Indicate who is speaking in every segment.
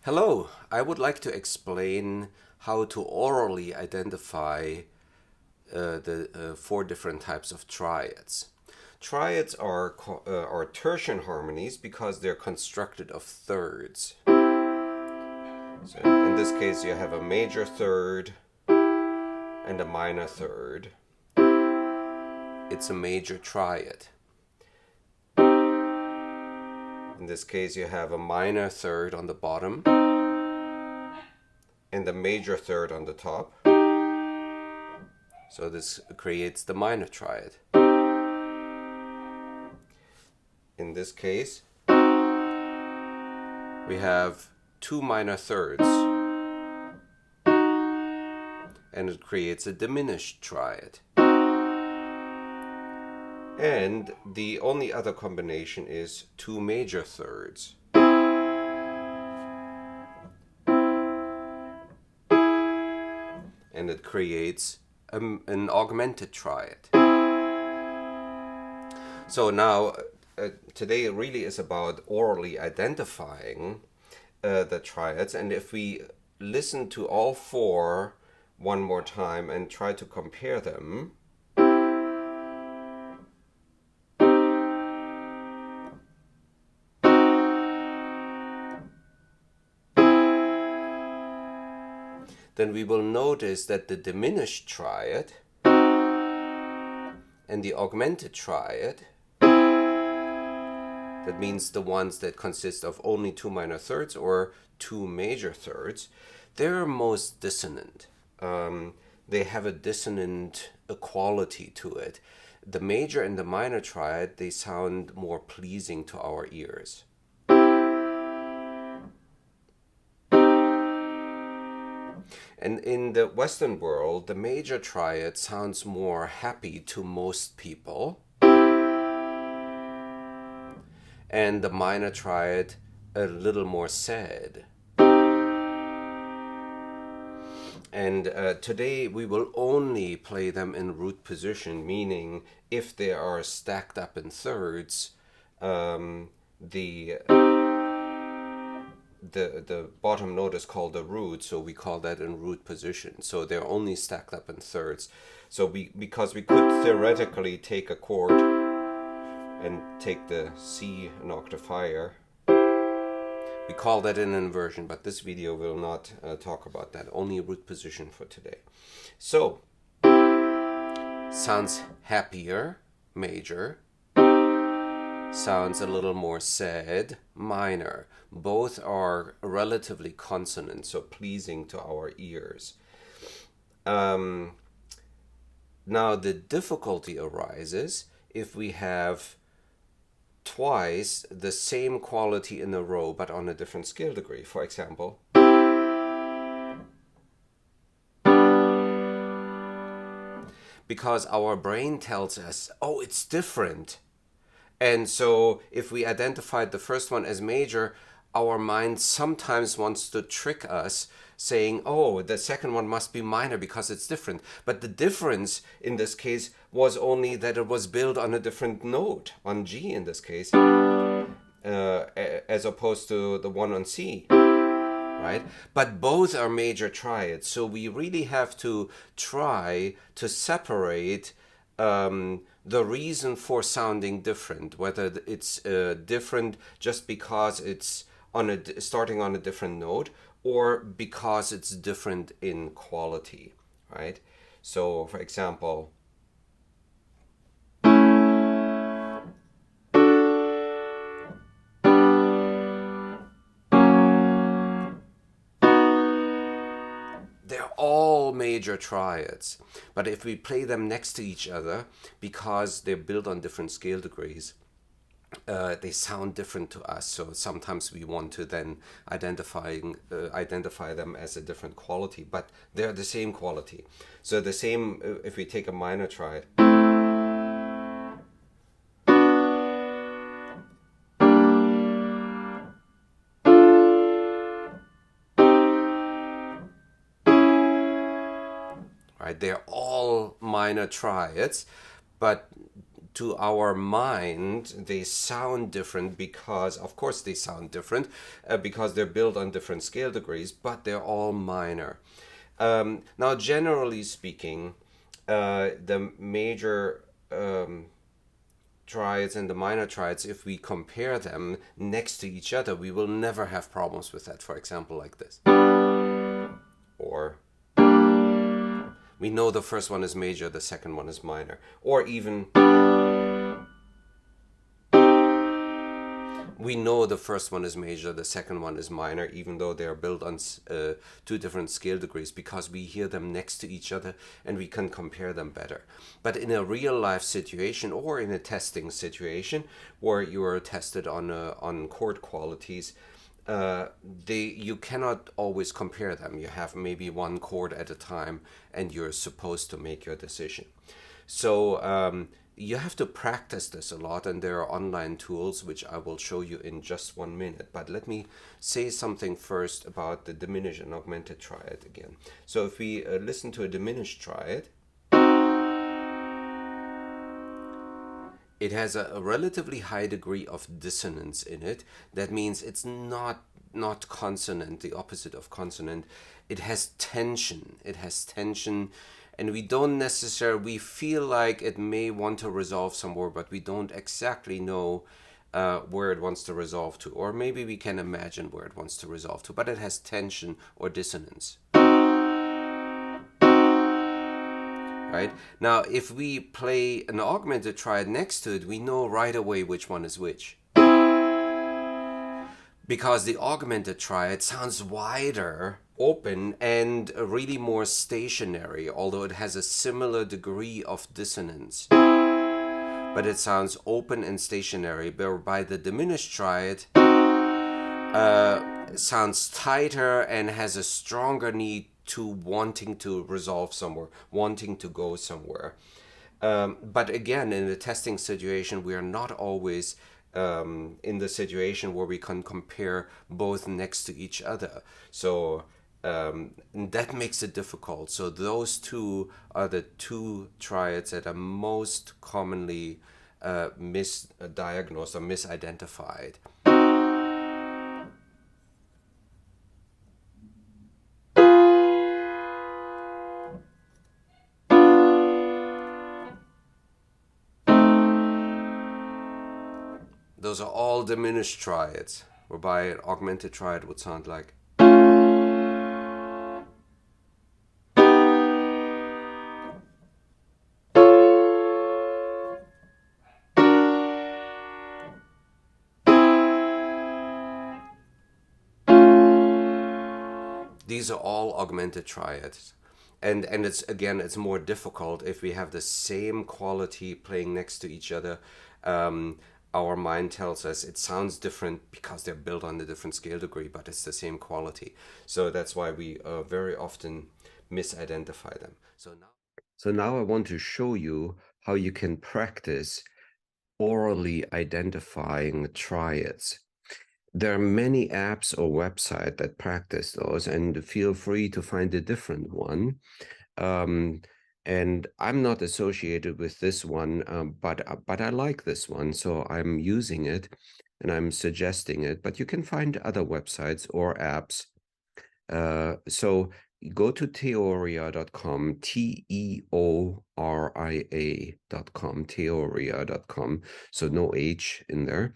Speaker 1: Hello, I would like to explain how to orally identify the four different types of triads. Triads are tertian harmonies because they're constructed of thirds. So in this case, you have a major third and a minor third. It's a major triad. In this case, you have a minor third on the bottom and a major third on the top. So this creates the minor triad. In this case, we have two minor thirds, and it creates a diminished triad. And the only other combination is two major thirds. And it creates an augmented triad. So now, today really is about orally identifying the triads. And if we listen to all four one more time and try to compare them, then we will notice that the diminished triad and the augmented triad, that means the ones that consist of only two minor thirds or two major thirds, they're most dissonant. They have a dissonant quality to it. The major and the minor triad, they sound more pleasing to our ears. And in the Western world, the major triad sounds more happy to most people, and the minor triad a little more sad. And today we will only play them in root position, meaning if they are stacked up in thirds, the bottom note is called the root, so we call that in root position. So they're only stacked up in thirds. So because we could theoretically take a chord and take the C an octave higher, we call that an inversion, but this video will not talk about that, only root position for today. So, sounds happier, major. Sounds a little more sad, minor. Both are relatively consonant, so pleasing to our ears. Now the difficulty arises if we have twice the same quality in a row but on a different scale degree. For example, because our brain tells us, oh, it's different. And so if we identified the first one as major, our mind sometimes wants to trick us, saying, oh, the second one must be minor because it's different. But the difference in this case was only that it was built on a different note, on G in this case, as opposed to the one on C, right? But both are major triads, so we really have to try to separate the reason for sounding different, whether it's different just because it's starting on a different note, or because it's different in quality, right? So, for example, they're all major triads, but if we play them next to each other, because they're built on different scale degrees, they sound different to us. So sometimes we want to then identify them as a different quality, but they're the same quality. So the same, if we take a minor triad, right? They're all minor triads, but to our mind, they sound different because, of course, they sound different because they're built on different scale degrees, but they're all minor. Now, generally speaking, the major triads and the minor triads, if we compare them next to each other, we will never have problems with that. For example, like this. Or we know the first one is major, the second one is minor. Or even we know the first one is major, the second one is minor, even though they are built on two different scale degrees, because we hear them next to each other and we can compare them better. But in a real life situation or in a testing situation where you are tested on chord qualities, you cannot always compare them. You have maybe one chord at a time and you're supposed to make your decision. So you have to practice this a lot, and there are online tools which I will show you in just 1 minute. But let me say something first about the diminished and augmented triad again. So if we listen to a diminished triad, it has a relatively high degree of dissonance in it. That means it's not consonant, the opposite of consonant. It has tension. And we don't necessarily, we feel like it may want to resolve somewhere, but we don't exactly know where it wants to resolve to. Or maybe we can imagine where it wants to resolve to, but it has tension or dissonance. Right? Now, if we play an augmented triad next to it, we know right away which one is which. Because the augmented triad sounds wider, open, and really more stationary, although it has a similar degree of dissonance. But it sounds open and stationary, whereby the diminished triad sounds tighter and has a stronger need to wanting to resolve somewhere, wanting to go somewhere. But again, in the testing situation, we are not always in the situation where we can compare both next to each other. So that makes it difficult. So those two are the two triads that are most commonly misdiagnosed or misidentified. Those are all diminished triads, whereby an augmented triad would sound like. These are all augmented triads. And it's more difficult if we have the same quality playing next to each other. Our mind tells us it sounds different because they're built on a different scale degree, but it's the same quality. So that's why we very often misidentify them. So now I want to show you how you can practice aurally identifying triads. There are many apps or websites that practice those, and feel free to find a different one. And I'm not associated with this one, but I like this one, so I'm using it and I'm suggesting it. But you can find other websites or apps. So go to teoria.com, teoria.com, teoria.com. So no H in there.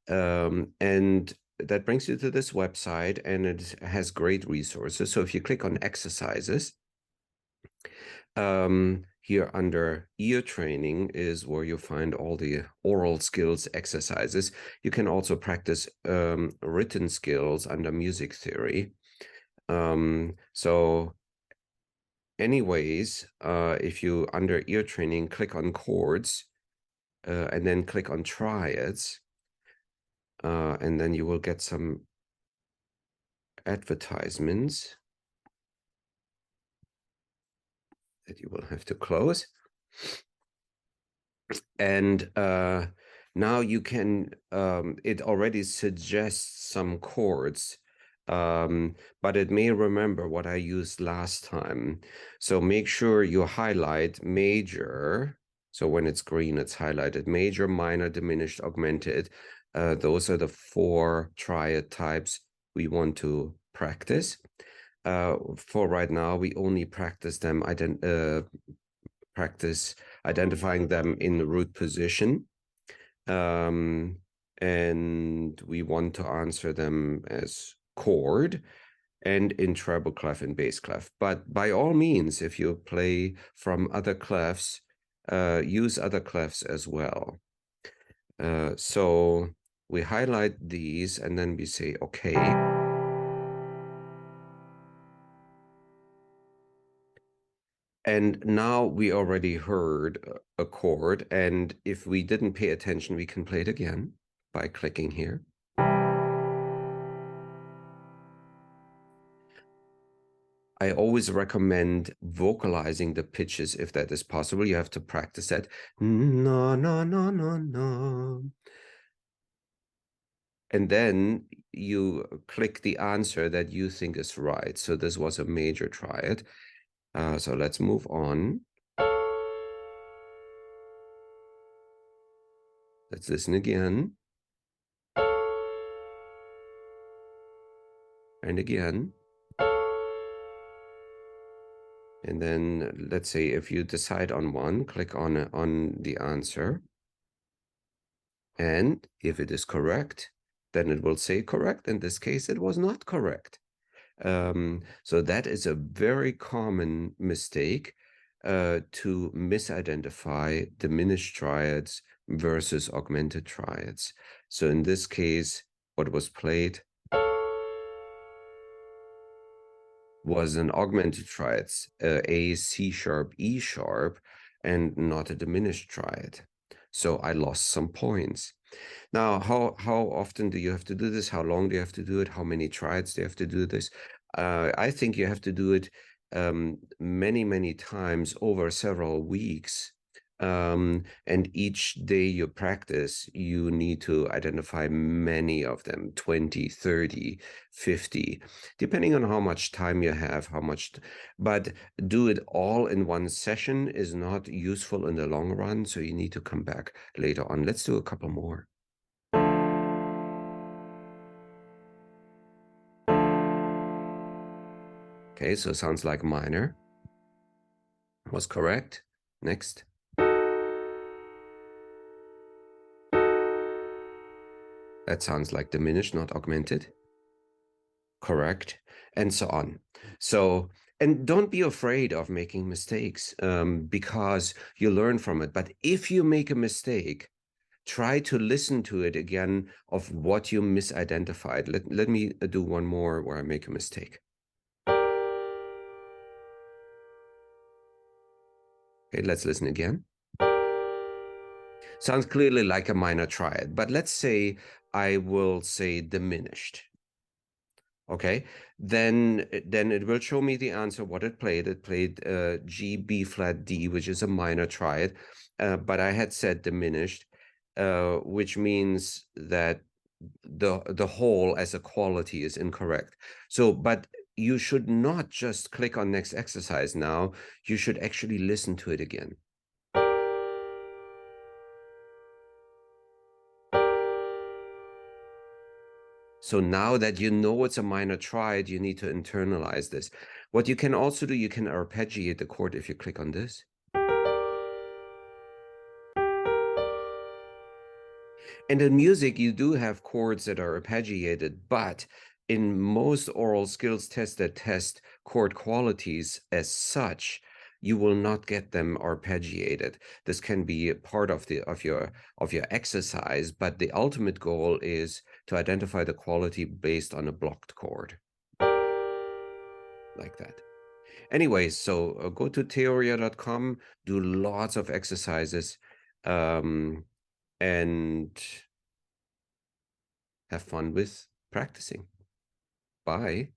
Speaker 1: And that brings you to this website, and it has great resources. So if you click on exercises, here under ear training is where you find all the aural skills exercises. You can also practice written skills under music theory. So anyways, if you under ear training click on chords and then click on triads, and then you will get some advertisements that you will have to close. And now you can, it already suggests some chords, but it may remember what I used last time. So make sure you highlight major. So when it's green, it's highlighted. Major, minor, diminished, augmented. Those are the 4 triad types we want to practice. For right now, we only practice them, identifying them in the root position. And we want to answer them as chord and in treble clef and bass clef. But by all means, if you play from other clefs, use other clefs as well. So we highlight these and then we say, okay. And now we already heard a chord, and if we didn't pay attention, we can play it again by clicking here. I always recommend vocalizing the pitches if that is possible. You have to practice that. No, no, no, no, no. And then you click the answer that you think is right. So this was a major triad. So let's move on. Let's listen again. And again. And then let's say if you decide on one, click on the answer. And if it is correct, then it will say correct. In this case, it was not correct. So that is a very common mistake to misidentify diminished triads versus augmented triads. So in this case, what was played was an augmented triads, A, C sharp, E sharp, and not a diminished triad. So I lost some points. Now, how often do you have to do this? How long do you have to do it? How many triads do you have to do this? I think you have to do it many, many times over several weeks. And each day you practice, you need to identify many of them, 20, 30, 50, depending on how much time you have, but do it all in one session is not useful in the long run. So you need to come back later on. Let's do a couple more. Okay, so it sounds like minor. Was correct. Next. That sounds like diminished, not augmented. Correct. And so on. So, and don't be afraid of making mistakes because you learn from it. But if you make a mistake, try to listen to it again of what you misidentified. Let me do one more where I make a mistake. Okay, let's listen again. Sounds clearly like a minor triad, but let's say I will say diminished. Okay, then it will show me the answer, what it played. It played G, B flat, D, which is a minor triad, but I had said diminished, which means that the whole as a quality is incorrect. So, but you should not just click on next exercise now. You should actually listen to it again. So now that you know it's a minor triad, you need to internalize this. What you can also do, you can arpeggiate the chord if you click on this. And in music, you do have chords that are arpeggiated, but in most aural skills tests that test chord qualities as such, you will not get them arpeggiated. This can be a part of your exercise, but the ultimate goal is to identify the quality based on a blocked chord, like that. Anyways, so go to theoria.com, do lots of exercises, and have fun with practicing. Bye.